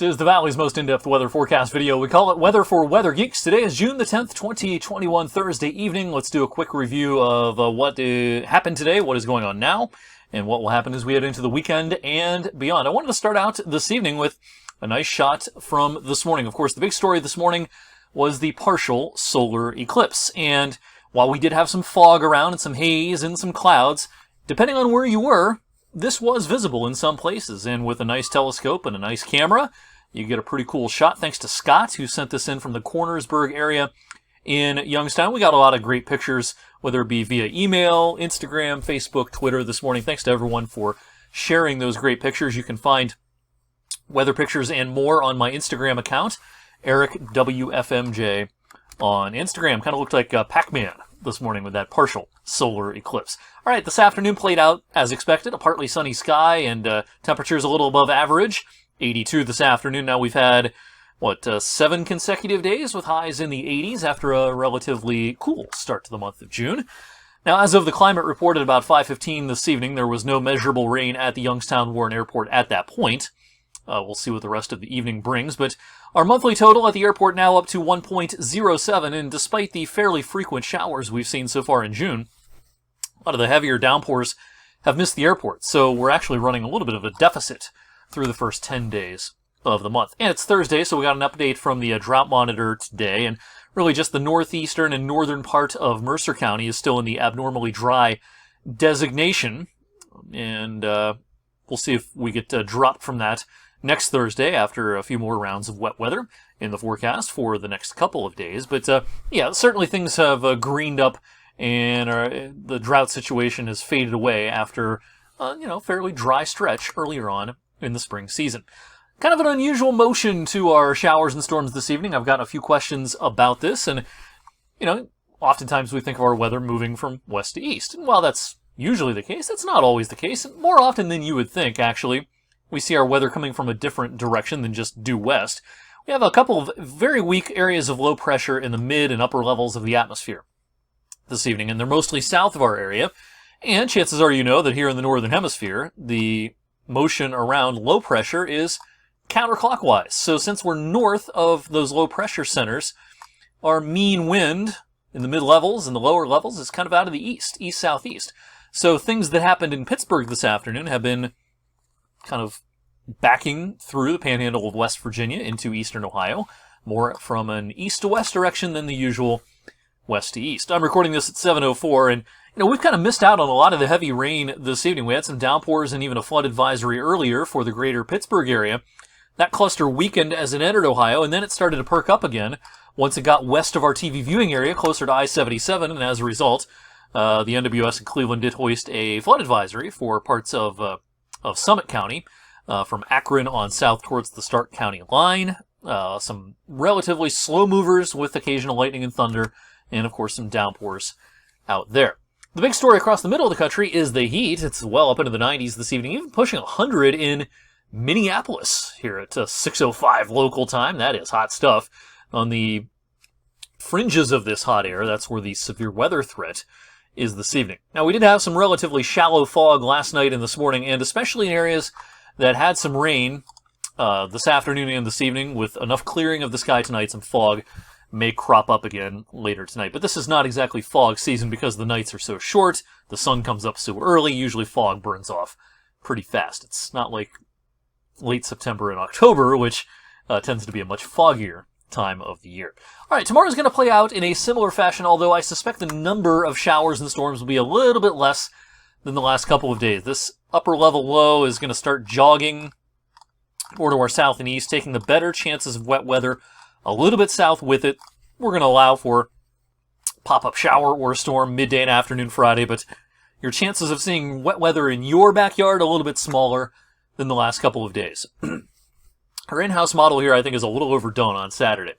This is the Valley's most in-depth weather forecast video. We call it Weather for Weather Geeks. Today is June the 10th, 2021, Thursday evening. Let's do a quick review of what happened today, what is going on now, and what will happen as we head into the weekend and beyond. I wanted to start out this evening with a nice shot from this morning. Of course, the big story this morning was the partial solar eclipse. And while we did have some fog around and some haze and some clouds, depending on where you were, this was visible in some places, and with a nice telescope and a nice camera, you get a pretty cool shot. Thanks to Scott, who sent this in from the Cornersburg area in Youngstown. We got a lot of great pictures, whether it be via email, Instagram, Facebook, Twitter this morning. Thanks to everyone for sharing those great pictures. You can find weather pictures and more on my Instagram account, EricWFMJ on Instagram. Kind of looked like Pac-Man this morning with that partial solar eclipse. All right, this afternoon played out as expected, a partly sunny sky and temperatures a little above average, 82 this afternoon. Now we've had, 7 consecutive days with highs in the 80s after a relatively cool start to the month of June. Now, as of the climate report at about 5:15 this evening, there was no measurable rain at the Youngstown Warren Airport at that point. We'll see what the rest of the evening brings, but our monthly total at the airport now up to 1.07, and despite the fairly frequent showers we've seen so far in June, a lot of the heavier downpours have missed the airport, so we're actually running a little bit of a deficit through the first 10 days of the month. And it's Thursday, so we got an update from the Drought Monitor today, and really just the northeastern and northern part of Mercer County is still in the abnormally dry designation, and we'll see if we get dropped from that next Thursday after a few more rounds of wet weather in the forecast for the next couple of days. But yeah, certainly things have greened up, and the drought situation has faded away after fairly dry stretch earlier on in the spring season. Kind of an unusual motion to our showers and storms this evening. I've got a few questions about this, and oftentimes we think of our weather moving from west to east. And while that's usually the case, that's not always the case. More often than you would think, actually, we see our weather coming from a different direction than just due west. We have a couple of very weak areas of low pressure in the mid and upper levels of the atmosphere this evening, and they're mostly south of our area. And chances are that here in the northern hemisphere, the motion around low pressure is counterclockwise. So since we're north of those low pressure centers, our mean wind in the mid-levels and the lower levels is kind of out of the east-southeast. So things that happened in Pittsburgh this afternoon have been kind of backing through the panhandle of West Virginia into eastern Ohio, more from an east to west direction than the usual west to east. I'm recording this at 7:04, and we've kind of missed out on a lot of the heavy rain this evening. We had some downpours and even a flood advisory earlier for the greater Pittsburgh area. That cluster weakened as it entered Ohio, and then it started to perk up again once it got west of our TV viewing area, closer to I-77, and as a result, the NWS in Cleveland did hoist a flood advisory for parts of Summit County, from Akron on south towards the Stark County line. Some relatively slow movers with occasional lightning and thunder, and of course some downpours out there. The big story across the middle of the country is the heat. It's well up into the 90s this evening, even pushing 100 in Minneapolis here at 6:05 local time. That is hot stuff. On the fringes of this hot air, that's where the severe weather threat is this evening. Now, we did have some relatively shallow fog last night and this morning, and especially in areas that had some rain this afternoon and this evening. With enough clearing of the sky tonight, some fog may crop up again later tonight. But this is not exactly fog season because the nights are so short, the sun comes up so early, usually fog burns off pretty fast. It's not like late September and October, which tends to be a much foggier time of the year. All right, tomorrow's going to play out in a similar fashion, although I suspect the number of showers and storms will be a little bit less than the last couple of days. This upper level low is going to start jogging more to our south and east, taking the better chances of wet weather a little bit south with it. We're going to allow for pop-up shower or storm midday and afternoon Friday, but your chances of seeing wet weather in your backyard a little bit smaller than the last couple of days. Our in-house model here, I think, is a little overdone on Saturday.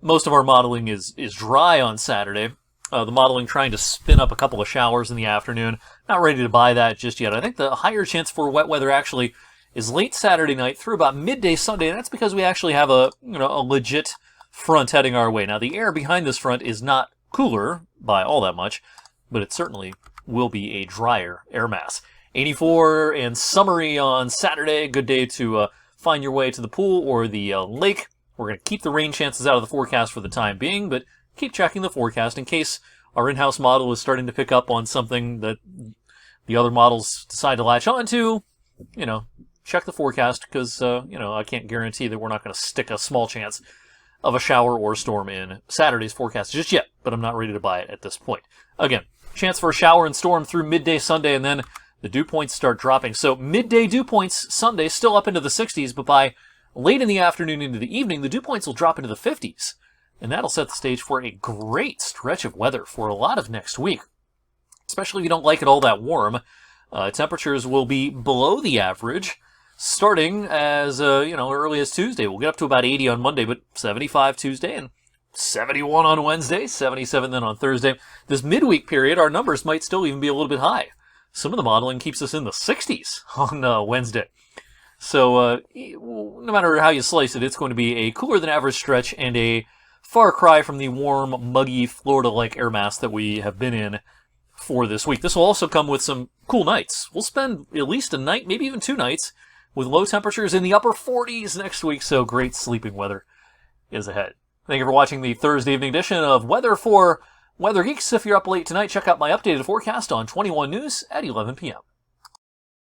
Most of our modeling is dry on Saturday. The modeling trying to spin up a couple of showers in the afternoon. Not ready to buy that just yet. I think the higher chance for wet weather actually is late Saturday night through about midday Sunday, and that's because we actually have a legit front heading our way. Now, the air behind this front is not cooler by all that much, but it certainly will be a drier air mass. 84 and summery on Saturday. Good day to find your way to the pool or the lake. We're going to keep the rain chances out of the forecast for the time being, but keep checking the forecast in case our in-house model is starting to pick up on something that the other models decide to latch onto. Check the forecast, because, I can't guarantee that we're not going to stick a small chance of a shower or storm in Saturday's forecast just yet, but I'm not ready to buy it at this point. Again, chance for a shower and storm through midday Sunday, and then the dew points start dropping. So midday dew points Sunday still up into the 60s, but by late in the afternoon into the evening, the dew points will drop into the 50s. And that'll set the stage for a great stretch of weather for a lot of next week. Especially if you don't like it all that warm. Temperatures will be below the average, starting as, early as Tuesday. We'll get up to about 80 on Monday, but 75 Tuesday and 71 on Wednesday, 77 then on Thursday. This midweek period, our numbers might still even be a little bit high. Some of the modeling keeps us in the 60s on Wednesday. So no matter how you slice it, it's going to be a cooler than average stretch and a far cry from the warm, muggy, Florida-like air mass that we have been in for this week. This will also come with some cool nights. We'll spend at least a night, maybe even 2 nights, with low temperatures in the upper 40s next week, so great sleeping weather is ahead. Thank you for watching the Thursday evening edition of Weather for Weather Geeks. If you're up late tonight, check out my updated forecast on 21 News at 11 p.m.